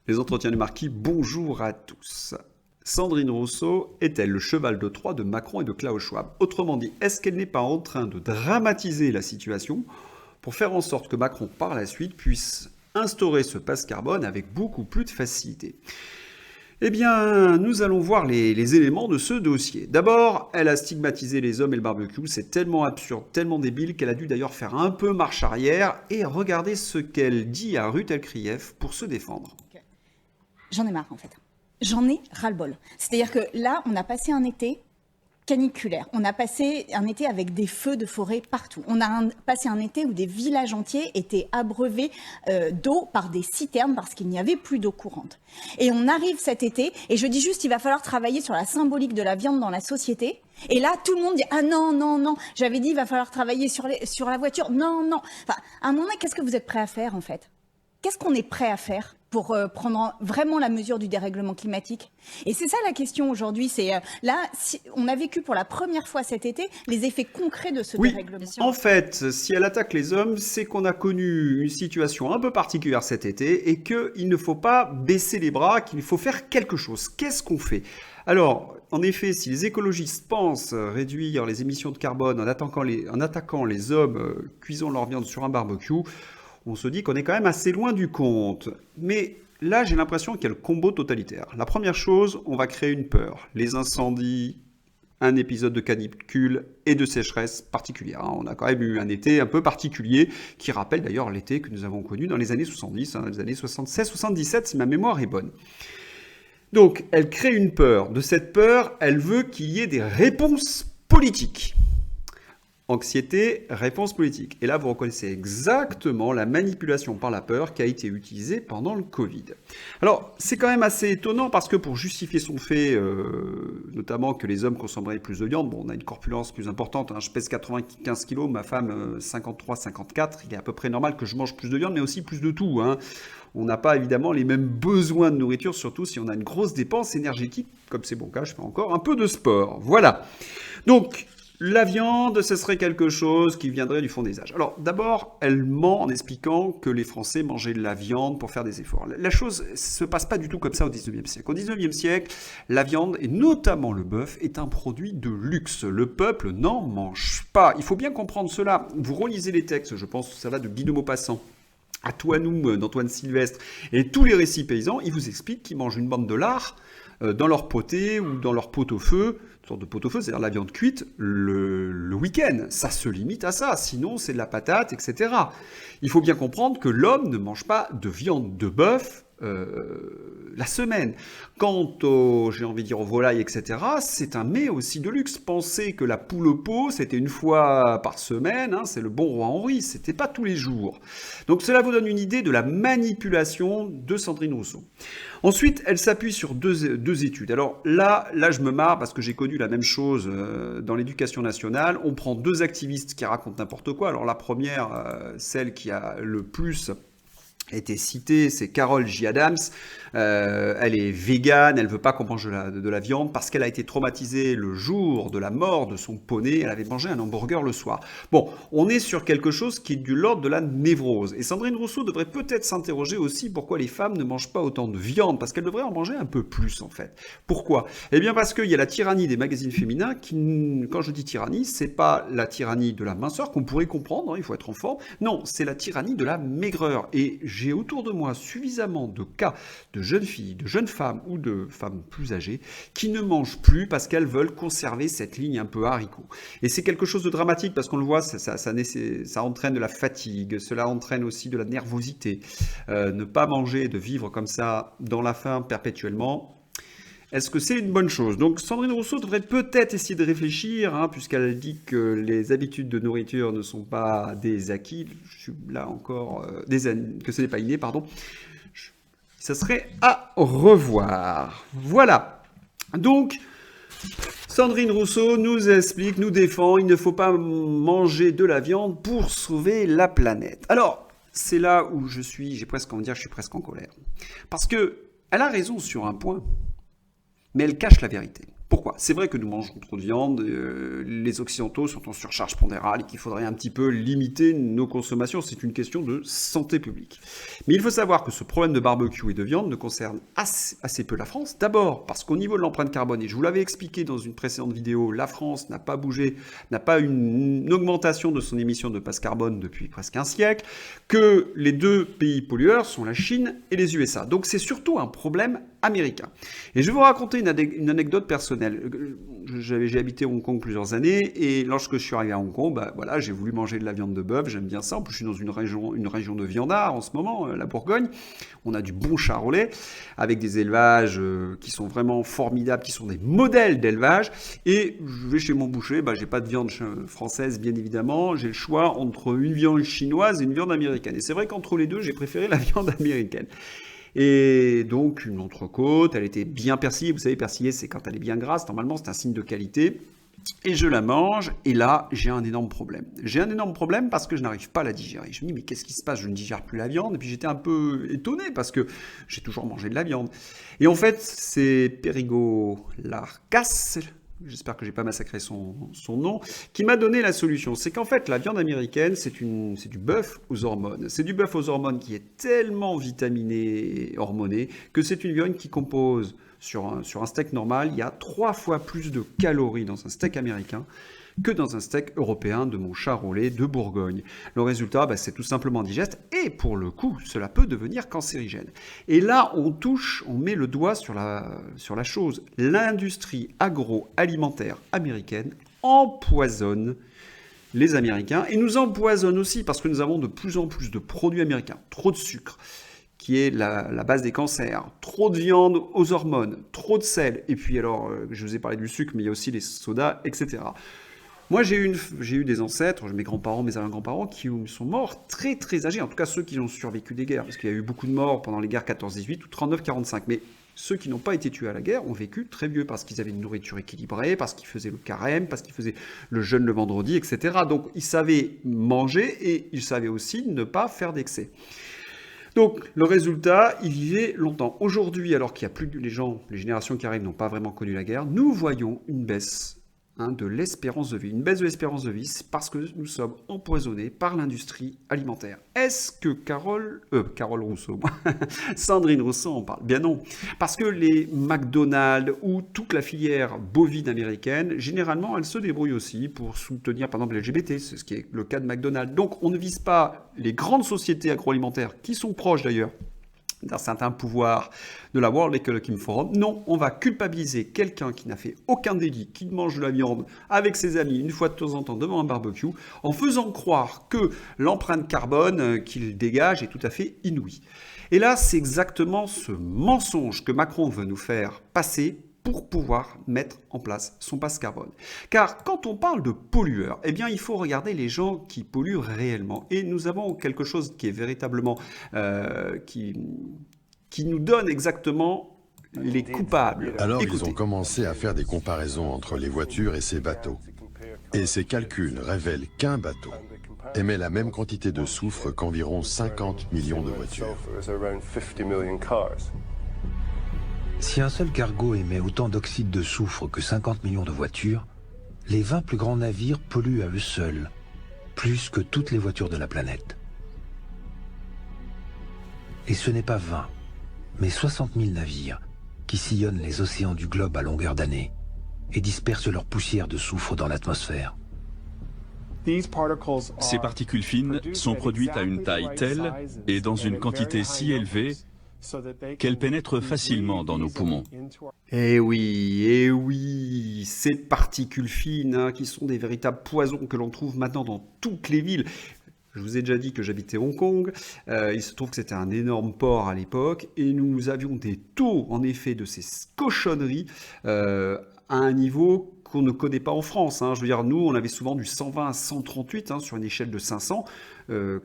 Les entretiens du marquis, bonjour à tous. Sandrine Rousseau est-elle le cheval de Troie de Macron et de Klaus Schwab? Autrement dit, est-ce qu'elle n'est pas en train de dramatiser la situation pour faire en sorte que Macron, par la suite, puisse instaurer ce passe carbone avec beaucoup plus de facilité? Eh bien, nous allons voir les éléments de ce dossier. D'abord, elle a stigmatisé les hommes et le barbecue. C'est tellement absurde, tellement débile qu'elle a dû d'ailleurs faire un peu marche arrière et regarder ce qu'elle dit à Ruth Elkrief pour se défendre. J'en ai marre en fait. J'en ai ras-le-bol. C'est-à-dire que là, on a passé un été caniculaire. On a passé un été avec des feux de forêt partout. On a passé un été où des villages entiers étaient abreuvés d'eau par des citernes parce qu'il n'y avait plus d'eau courante. Et on arrive cet été, et je dis juste, il va falloir travailler sur la symbolique de la viande dans la société. Et là, tout le monde dit « Ah non, non, non, j'avais dit, il va falloir travailler sur la voiture. Non, non. » Enfin, à un moment, qu'est-ce que vous êtes prêts à faire en fait? Qu'est-ce qu'on est prêt à faire pour prendre vraiment la mesure du dérèglement climatique? Et c'est ça la question aujourd'hui, c'est là, on a vécu pour la première fois cet été les effets concrets de ce dérèglement. En fait, si elle attaque les hommes, c'est qu'on a connu une situation un peu particulière cet été et qu'il ne faut pas baisser les bras, qu'il faut faire quelque chose. Qu'est-ce qu'on fait? Alors, en effet, si les écologistes pensent réduire les émissions de carbone en attaquant les hommes cuisant leur viande sur un barbecue, on se dit qu'on est quand même assez loin du compte. Mais là, j'ai l'impression qu'il y a le combo totalitaire. La première chose, on va créer une peur. Les incendies, un épisode de canicule et de sécheresse particulière. On a quand même eu un été un peu particulier, qui rappelle d'ailleurs l'été que nous avons connu dans les années 70, les années 76-77, si ma mémoire est bonne. Donc, elle crée une peur. De cette peur, elle veut qu'il y ait des réponses politiques. Anxiété, réponse politique. Et là, vous reconnaissez exactement la manipulation par la peur qui a été utilisée pendant le Covid. Alors, c'est quand même assez étonnant parce que pour justifier son fait, notamment que les hommes consommeraient plus de viande, bon, on a une corpulence plus importante, hein, je pèse 95 kg, ma femme 53-54, il est à peu près normal que je mange plus de viande, mais aussi plus de tout, hein. On n'a pas évidemment les mêmes besoins de nourriture, surtout si on a une grosse dépense énergétique, comme c'est mon cas, je fais encore un peu de sport. Voilà. Donc, la viande, ce serait quelque chose qui viendrait du fond des âges. Alors d'abord, elle ment en expliquant que les Français mangeaient de la viande pour faire des efforts. La chose ne se passe pas du tout comme ça au 19e siècle. Au 19e siècle, la viande, et notamment le bœuf, est un produit de luxe. Le peuple n'en mange pas. Il faut bien comprendre cela. Vous relisez les textes, je pense que ça va de Guy de Maupassant à Toinou d'Antoine Sylvestre, et tous les récits paysans, ils vous expliquent qu'ils mangent une bande de lard dans leur poté ou dans leur pot-au-feu, une sorte de pot-au-feu, c'est-à-dire la viande cuite, le week-end. Ça se limite à ça, sinon c'est de la patate, etc. Il faut bien comprendre que l'homme ne mange pas de viande de bœuf la semaine. Quant aux, j'ai envie de dire, aux volailles, etc., c'est un mets aussi de luxe. Pensez que la poule au pot, c'était une fois par semaine, hein, c'est le bon roi Henri, c'était pas tous les jours. Donc cela vous donne une idée de la manipulation de Sandrine Rousseau. Ensuite, elle s'appuie sur deux études. Alors là, je me marre parce que j'ai connu la même chose dans l'éducation nationale. On prend deux activistes qui racontent n'importe quoi. Alors la première, celle qui a le plus été citée, c'est Carole J. Adams. Elle est végane, elle veut pas qu'on mange de la viande parce qu'elle a été traumatisée le jour de la mort de son poney. Elle avait mangé un hamburger le soir. Bon, on est sur quelque chose qui est de l'ordre de la névrose. Et Sandrine Rousseau devrait peut-être s'interroger aussi pourquoi les femmes ne mangent pas autant de viande, parce qu'elles devraient en manger un peu plus en fait. Pourquoi? Eh bien parce qu'il y a la tyrannie des magazines féminins qui, quand je dis tyrannie, c'est pas la tyrannie de la minceur qu'on pourrait comprendre, hein, il faut être en forme. Non, c'est la tyrannie de la maigreur. Et j'ai autour de moi suffisamment de cas de jeunes filles, de jeunes femmes ou de femmes plus âgées qui ne mangent plus parce qu'elles veulent conserver cette ligne un peu haricot. Et c'est quelque chose de dramatique parce qu'on le voit, ça entraîne de la fatigue, cela entraîne aussi de la nervosité. Ne pas manger, de vivre comme ça dans la faim perpétuellement, est-ce que c'est une bonne chose? Donc Sandrine Rousseau devrait peut-être essayer de réfléchir, hein, puisqu'elle dit que les habitudes de nourriture ne sont pas des acquis, je suis là encore, que ce n'est pas inné, pardon. Ça serait à revoir. Voilà. Donc, Sandrine Rousseau nous explique, nous défend, il ne faut pas manger de la viande pour sauver la planète. Alors, c'est là où je suis presque en colère. Parce que elle a raison sur un point, mais elle cache la vérité. Pourquoi? C'est vrai que nous mangeons trop de viande, les Occidentaux sont en surcharge pondérale et qu'il faudrait un petit peu limiter nos consommations. C'est une question de santé publique. Mais il faut savoir que ce problème de barbecue et de viande ne concerne assez peu la France. D'abord parce qu'au niveau de l'empreinte carbone, et je vous l'avais expliqué dans une précédente vidéo, la France n'a pas bougé, n'a pas une augmentation de son émission de passe carbone depuis presque un siècle, que les deux pays pollueurs sont la Chine et les USA. Donc c'est surtout un problème américain. Et je vais vous raconter une anecdote personnelle. J'ai habité Hong Kong plusieurs années et lorsque je suis arrivé à Hong Kong, voilà, j'ai voulu manger de la viande de bœuf, j'aime bien ça. En plus, je suis dans une région de viandards en ce moment, la Bourgogne. On a du bon charolais avec des élevages qui sont vraiment formidables, qui sont des modèles d'élevage. Et je vais chez mon boucher, j'ai pas de viande française bien évidemment. J'ai le choix entre une viande chinoise et une viande américaine. Et c'est vrai qu'entre les deux, j'ai préféré la viande américaine. Et donc une entrecôte, elle était bien persillée. Vous savez, persillée, c'est quand elle est bien grasse. Normalement, c'est un signe de qualité. Et je la mange, et là, j'ai un énorme problème. J'ai un énorme problème parce que je n'arrive pas à la digérer. Je me dis, mais qu'est-ce qui se passe? Je ne digère plus la viande. Et puis j'étais un peu étonné parce que j'ai toujours mangé de la viande. Et en fait, c'est Perigo Larcas, j'espère que j'ai pas massacré son nom, qui m'a donné la solution. C'est qu'en fait, la viande américaine, c'est du bœuf aux hormones. C'est du bœuf aux hormones qui est tellement vitaminé et hormoné que c'est une viande qui compose sur un steak normal, il y a 3 fois plus de calories dans un steak américain que dans un steak européen de mon charolais de Bourgogne. Le résultat, c'est tout simplement indigeste et pour le coup, cela peut devenir cancérigène. Et là, on met le doigt sur la chose. L'industrie agroalimentaire américaine empoisonne les Américains et nous empoisonne aussi parce que nous avons de plus en plus de produits américains, trop de sucre, qui est la base des cancers, trop de viande aux hormones, trop de sel, et puis alors, je vous ai parlé du sucre, mais il y a aussi les sodas, etc. Moi, j'ai eu des ancêtres, mes grands-parents, mes arrière-grands-parents, qui sont morts très très âgés, en tout cas ceux qui ont survécu des guerres, parce qu'il y a eu beaucoup de morts pendant les guerres 14-18 ou 39-45, mais ceux qui n'ont pas été tués à la guerre ont vécu très vieux, parce qu'ils avaient une nourriture équilibrée, parce qu'ils faisaient le carême, parce qu'ils faisaient le jeûne le vendredi, etc. Donc, ils savaient manger, et ils savaient aussi ne pas faire d'excès. Donc, le résultat, ils vivaient longtemps. Aujourd'hui, alors qu'il n'y a plus les générations qui arrivent n'ont pas vraiment connu la guerre, nous voyons une baisse de l'espérance de vie. Une baisse de l'espérance de vie, c'est parce que nous sommes empoisonnés par l'industrie alimentaire. Est-ce que Carole Rousseau, Sandrine Rousseau en parle? Bien non. Parce que les McDonald's ou toute la filière bovine américaine, généralement, elle se débrouille aussi pour soutenir, par exemple, les LGBT, c'est ce qui est le cas de McDonald's. Donc, on ne vise pas les grandes sociétés agroalimentaires, qui sont proches d'ailleurs d'un certain pouvoir de la World Economic Forum. Non, on va culpabiliser quelqu'un qui n'a fait aucun délit, qui mange de la viande avec ses amis une fois de temps en temps devant un barbecue, en faisant croire que l'empreinte carbone qu'il dégage est tout à fait inouïe. Et là, c'est exactement ce mensonge que Macron veut nous faire passer pour pouvoir mettre en place son passe carbone. Car quand on parle de pollueurs, eh bien il faut regarder les gens qui polluent réellement. Et nous avons quelque chose qui est véritablement qui nous donne exactement les coupables. Alors Écoutez. ils ont commencé à faire des comparaisons entre les voitures et ces bateaux. Et ces calculs révèlent qu'un bateau émet la même quantité de soufre qu'environ 50 millions de voitures. Si un seul cargo émet autant d'oxyde de soufre que 50 millions de voitures, les 20 plus grands navires polluent à eux seuls, plus que toutes les voitures de la planète. Et ce n'est pas 20, mais 60 000 navires qui sillonnent les océans du globe à longueur d'année et dispersent leur poussière de soufre dans l'atmosphère. Ces particules fines sont produites à une taille telle et dans une quantité si élevée qu'elles pénètrent facilement dans nos poumons. Eh oui, ces particules fines qui sont des véritables poisons que l'on trouve maintenant dans toutes les villes. Je vous ai déjà dit que j'habitais Hong Kong, il se trouve que c'était un énorme port à l'époque, et nous avions des taux, en effet, de ces cochonneries à un niveau qu'on ne connaît pas en France. Je veux dire, nous, on avait souvent du 120 à 138 sur une échelle de 500.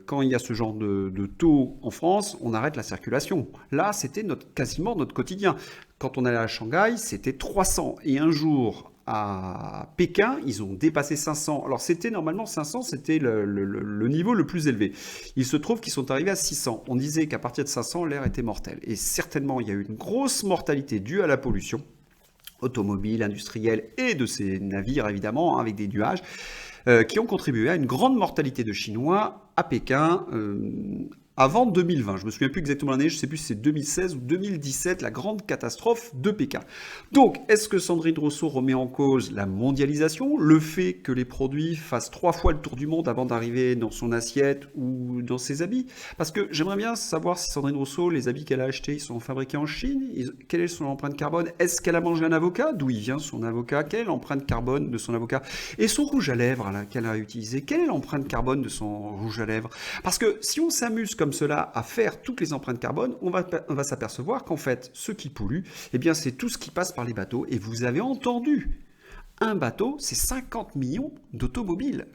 Quand il y a ce genre de taux en France, on arrête la circulation. Là, c'était quasiment notre quotidien. Quand on allait à Shanghai, c'était 300. Et un jour, à Pékin, ils ont dépassé 500. Alors, c'était normalement 500, c'était le niveau le plus élevé. Il se trouve qu'ils sont arrivés à 600. On disait qu'à partir de 500, l'air était mortel. Et certainement, il y a eu une grosse mortalité due à la pollution. automobiles, industriels et de ces navires évidemment, avec des nuages, qui ont contribué à une grande mortalité de Chinois à Pékin avant 2020. Je ne me souviens plus exactement l'année, je ne sais plus si c'est 2016 ou 2017, la grande catastrophe de Pékin. Donc, est-ce que Sandrine Rousseau remet en cause la mondialisation, le fait que les produits fassent 3 fois le tour du monde avant d'arriver dans son assiette ou dans ses habits? Parce que j'aimerais bien savoir si Sandrine Rousseau, les habits qu'elle a achetés, ils sont fabriqués en Chine. Quelle est son empreinte carbone? Est-ce qu'elle a mangé un avocat? D'où il vient son avocat? Quelle est l'empreinte carbone de son avocat? Et son rouge à lèvres là, qu'elle a utilisé, quelle est l'empreinte carbone de son rouge à lèvres? Parce que si on s'amuse comme cela à faire toutes les empreintes carbone, on va s'apercevoir qu'en fait, ce qui pollue, eh bien, c'est tout ce qui passe par les bateaux. Et vous avez entendu, un bateau, c'est 50 millions d'automobiles.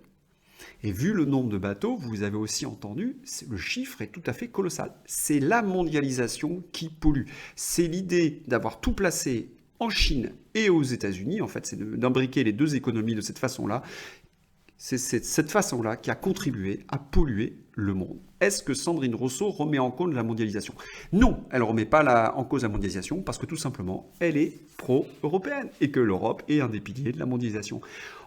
Et vu le nombre de bateaux, vous avez aussi entendu, le chiffre est tout à fait colossal. C'est la mondialisation qui pollue. C'est l'idée d'avoir tout placé en Chine et aux États-Unis, en fait, c'est d'imbriquer les deux économies de cette façon-là. C'est cette façon-là qui a contribué à polluer le monde. Est-ce que Sandrine Rousseau remet en cause la mondialisation? Non, elle ne remet pas en cause la mondialisation parce que tout simplement, elle est pro-européenne et que l'Europe est un des piliers de la mondialisation.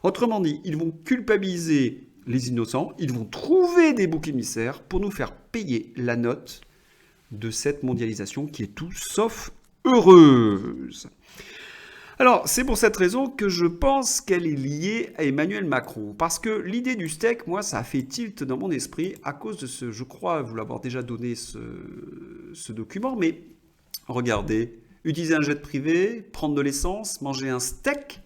Autrement dit, ils vont culpabiliser les innocents, ils vont trouver des boucs émissaires pour nous faire payer la note de cette mondialisation qui est tout sauf heureuse. Alors, c'est pour cette raison que je pense qu'elle est liée à Emmanuel Macron. Parce que l'idée du steak, moi, ça a fait tilt dans mon esprit à cause de ce, je crois vous l'avoir déjà donné ce document, mais regardez, utiliser un jet privé, prendre de l'essence, manger un steak,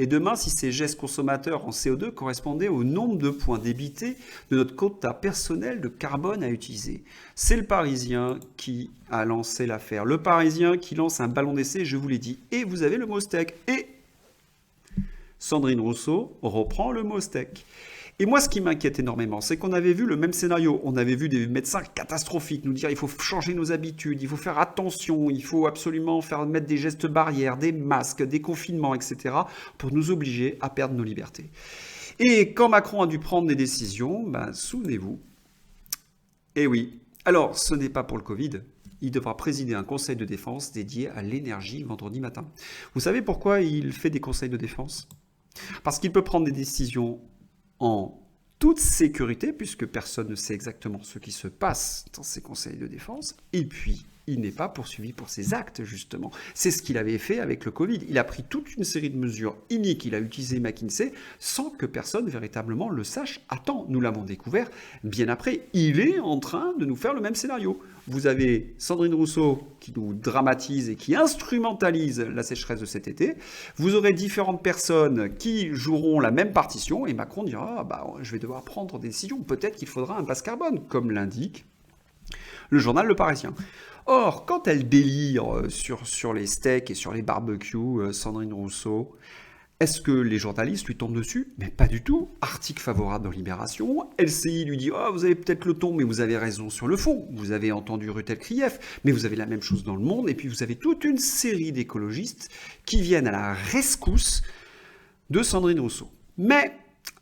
et demain, si ces gestes consommateurs en CO2 correspondaient au nombre de points débités de notre quota personnel de carbone à utiliser. C'est le Parisien qui a lancé l'affaire. Le Parisien qui lance un ballon d'essai, je vous l'ai dit. Et vous avez le mot steak. Et Sandrine Rousseau reprend le mot steak. Et moi, ce qui m'inquiète énormément, c'est qu'on avait vu le même scénario. On avait vu des médecins catastrophiques nous dire il faut changer nos habitudes, il faut faire attention, il faut absolument mettre des gestes barrières, des masques, des confinements, etc. pour nous obliger à perdre nos libertés. Et quand Macron a dû prendre des décisions, souvenez-vous, eh oui, alors ce n'est pas pour le Covid, il devra présider un conseil de défense dédié à l'énergie vendredi matin. Vous savez pourquoi il fait des conseils de défense? Parce qu'il peut prendre des décisions en toute sécurité, puisque personne ne sait exactement ce qui se passe dans ces conseils de défense, et puis il n'est pas poursuivi pour ses actes, justement. C'est ce qu'il avait fait avec le Covid. Il a pris toute une série de mesures iniques, il a utilisé McKinsey, sans que personne véritablement le sache. Attends, nous l'avons découvert bien après. Il est en train de nous faire le même scénario. Vous avez Sandrine Rousseau qui nous dramatise et qui instrumentalise la sécheresse de cet été. Vous aurez différentes personnes qui joueront la même partition et Macron dira je vais devoir prendre des décisions. Peut-être qu'il faudra un passe carbone, comme l'indique le journal Le Parisien. Or, quand elle délire sur les steaks et sur les barbecues, Sandrine Rousseau, est-ce que les journalistes lui tombent dessus? Mais pas du tout. Article favorable dans Libération. LCI lui dit vous avez peut-être le ton, mais vous avez raison sur le fond. Vous avez entendu Rutel Krief, mais vous avez la même chose dans Le Monde. Et puis vous avez toute une série d'écologistes qui viennent à la rescousse de Sandrine Rousseau. Mais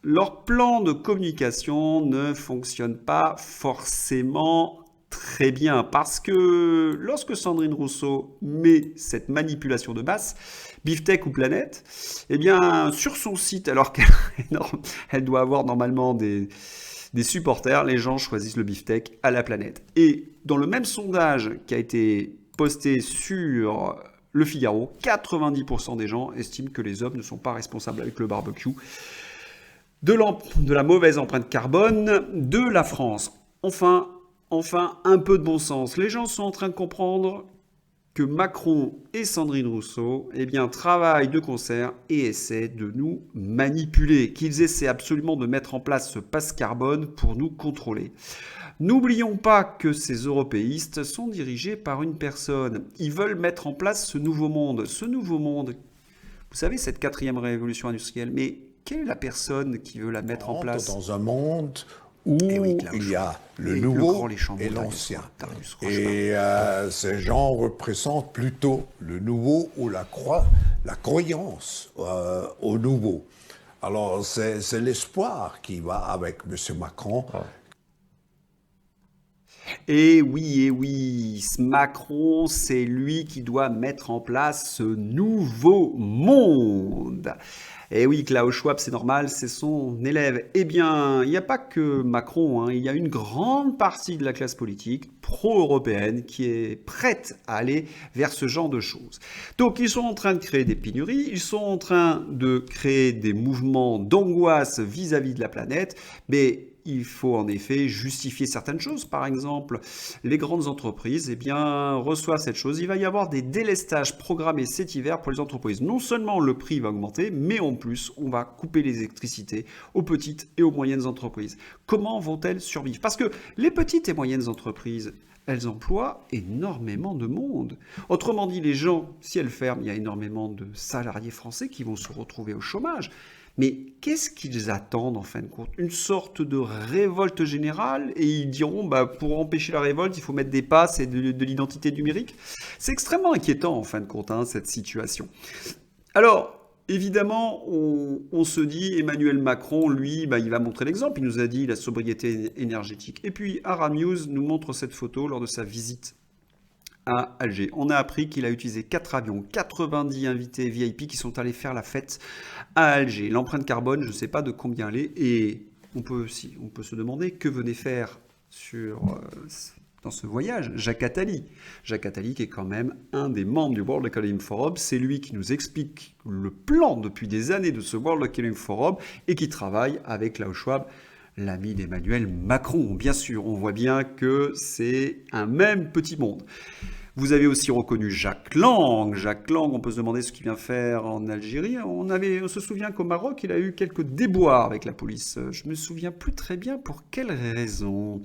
leur plan de communication ne fonctionne pas forcément très bien, parce que lorsque Sandrine Rousseau met cette manipulation de masse, Beefsteak ou Planète, eh bien, sur son site, alors qu'elle doit avoir normalement des supporters, les gens choisissent le beefsteak à la Planète. Et dans le même sondage qui a été posté sur Le Figaro, 90% des gens estiment que les hommes ne sont pas responsables avec le barbecue de la mauvaise empreinte carbone de la France. Enfin, un peu de bon sens. Les gens sont en train de comprendre que Macron et Sandrine Rousseau travaillent de concert et essaient de nous manipuler, qu'ils essaient absolument de mettre en place ce passe carbone pour nous contrôler. N'oublions pas que ces européistes sont dirigés par une personne. Ils veulent mettre en place ce nouveau monde. Ce nouveau monde, vous savez, cette 4e révolution industrielle, mais quelle est la personne qui veut la mettre en place? Dans un monde où il y a le nouveau et l'ancien. Et ces gens représentent plutôt le nouveau ou la croyance au nouveau. Alors c'est l'espoir qui va avec M. Macron. Et oui, Macron, c'est lui qui doit mettre en place ce nouveau monde. Et oui, Klaus Schwab, c'est normal, c'est son élève. Eh bien, il n'y a pas que Macron, hein, il y a une grande partie de la classe politique pro-européenne qui est prête à aller vers ce genre de choses. Donc, ils sont en train de créer des pénuries, ils sont en train de créer des mouvements d'angoisse vis-à-vis de la planète, mais il faut en effet justifier certaines choses. Par exemple, les grandes entreprises reçoivent cette chose. Il va y avoir des délestages programmés cet hiver pour les entreprises. Non seulement le prix va augmenter, mais en plus, on va couper l'électricité aux petites et aux moyennes entreprises. Comment vont-elles survivre? Parce que les petites et moyennes entreprises, elles emploient énormément de monde. Autrement dit, les gens, si elles ferment, il y a énormément de salariés français qui vont se retrouver au chômage. Mais qu'est-ce qu'ils attendent en fin de compte? Une sorte de révolte générale, et ils diront, pour empêcher la révolte, il faut mettre des passes et de l'identité numérique. C'est extrêmement inquiétant en fin de compte, cette situation. Alors, évidemment, on se dit, Emmanuel Macron, lui, il va montrer l'exemple. Il nous a dit la sobriété énergétique. Et puis, Aram News nous montre cette photo lors de sa visite à Alger. On a appris qu'il a utilisé 4 avions, 90 invités VIP qui sont allés faire la fête à Alger. L'empreinte carbone, je ne sais pas de combien elle est, et on peut se demander que venait faire dans ce voyage Jacques Attali. Jacques Attali qui est quand même un des membres du World Economic Forum, c'est lui qui nous explique le plan depuis des années de ce World Economic Forum et qui travaille avec Klaus Schwab, l'ami d'Emmanuel Macron. Bien sûr, on voit bien que c'est un même petit monde. Vous avez aussi reconnu Jack Lang. Jack Lang, on peut se demander ce qu'il vient faire en Algérie. On se souvient qu'au Maroc, il a eu quelques déboires avec la police. Je me souviens plus très bien pour quelle raison.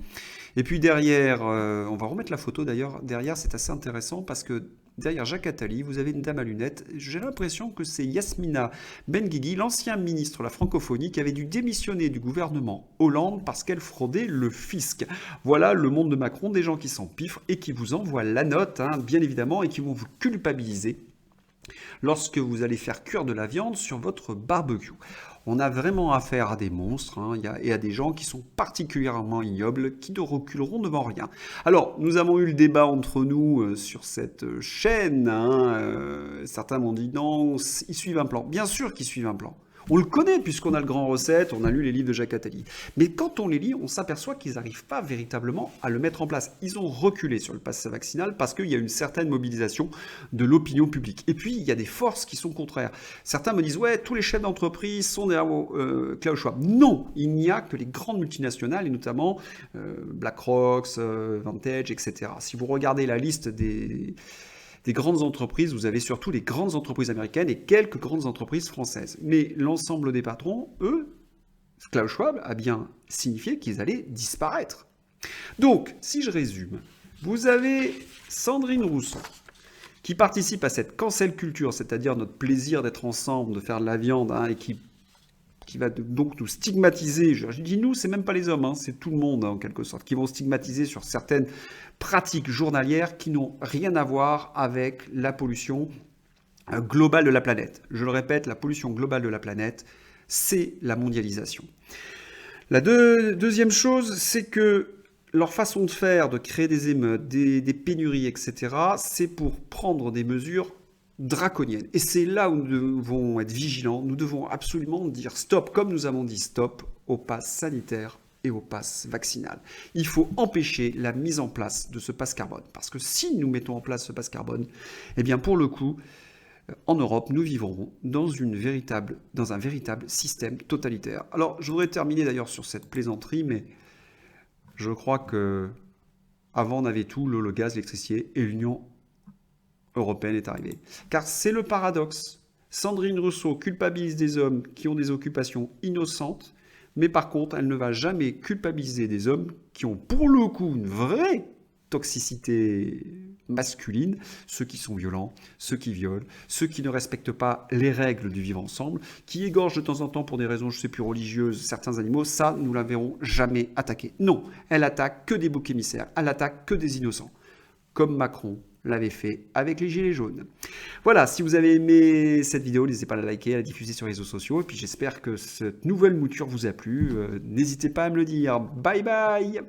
Et puis derrière, on va remettre la photo d'ailleurs. Derrière, c'est assez intéressant parce que derrière Jacques Attali, vous avez une dame à lunettes. J'ai l'impression que c'est Yasmina Benguigui, l'ancien ministre de la francophonie, qui avait dû démissionner du gouvernement Hollande parce qu'elle fraudait le fisc. Voilà le monde de Macron, des gens qui s'empiffrent et qui vous envoient la note, bien évidemment, et qui vont vous culpabiliser lorsque vous allez faire cuire de la viande sur votre barbecue. On a vraiment affaire à des monstres et à des gens qui sont particulièrement ignobles, qui ne reculeront devant rien. Alors, nous avons eu le débat entre nous sur cette chaîne. Certains m'ont dit non, ils suivent un plan. Bien sûr qu'ils suivent un plan. On le connaît puisqu'on a le Grand Recette, on a lu les livres de Jacques Attali. Mais quand on les lit, on s'aperçoit qu'ils n'arrivent pas véritablement à le mettre en place. Ils ont reculé sur le pass vaccinal parce qu'il y a une certaine mobilisation de l'opinion publique. Et puis, il y a des forces qui sont contraires. Certains me disent, ouais, tous les chefs d'entreprise sont derrière Klaus Schwab. Non, il n'y a que les grandes multinationales, et notamment BlackRock, Vantage, etc. Si vous regardez la liste des grandes entreprises, vous avez surtout les grandes entreprises américaines et quelques grandes entreprises françaises. Mais l'ensemble des patrons, eux, Klaus Schwab a bien signifié qu'ils allaient disparaître. Donc, si je résume, vous avez Sandrine Rousseau qui participe à cette cancel culture, c'est-à-dire notre plaisir d'être ensemble, de faire de la viande, et qui va donc nous stigmatiser. Je dis nous, c'est même pas les hommes, c'est tout le monde en quelque sorte, qui vont stigmatiser sur certaines pratiques journalières qui n'ont rien à voir avec la pollution globale de la planète. Je le répète, la pollution globale de la planète, c'est la mondialisation. La deuxième chose, c'est que leur façon de faire, de créer des émeutes, des pénuries, etc., c'est pour prendre des mesures draconienne. Et c'est là où nous devons être vigilants. Nous devons absolument dire stop, comme nous avons dit stop au pass sanitaire et au pass vaccinal. Il faut empêcher la mise en place de ce pass carbone. Parce que si nous mettons en place ce pass carbone, eh bien pour le coup, en Europe, nous vivrons dans un véritable système totalitaire. Alors, je voudrais terminer d'ailleurs sur cette plaisanterie, mais je crois que avant on avait tout, l'eau, le gaz, l'électricité, et l'Union européenne est arrivée. Car c'est le paradoxe. Sandrine Rousseau culpabilise des hommes qui ont des occupations innocentes, mais par contre, elle ne va jamais culpabiliser des hommes qui ont pour le coup une vraie toxicité masculine, ceux qui sont violents, ceux qui violent, ceux qui ne respectent pas les règles du vivre ensemble, qui égorgent de temps en temps pour des raisons, je ne sais plus, religieuses, certains animaux. Ça, nous ne la verrons jamais attaquer. Non, elle attaque que des boucs émissaires, elle attaque que des innocents, comme Macron l'avait fait avec les Gilets jaunes. Voilà, si vous avez aimé cette vidéo, n'hésitez pas à la liker, à la diffuser sur les réseaux sociaux, et puis j'espère que cette nouvelle mouture vous a plu. N'hésitez pas à me le dire. Bye bye!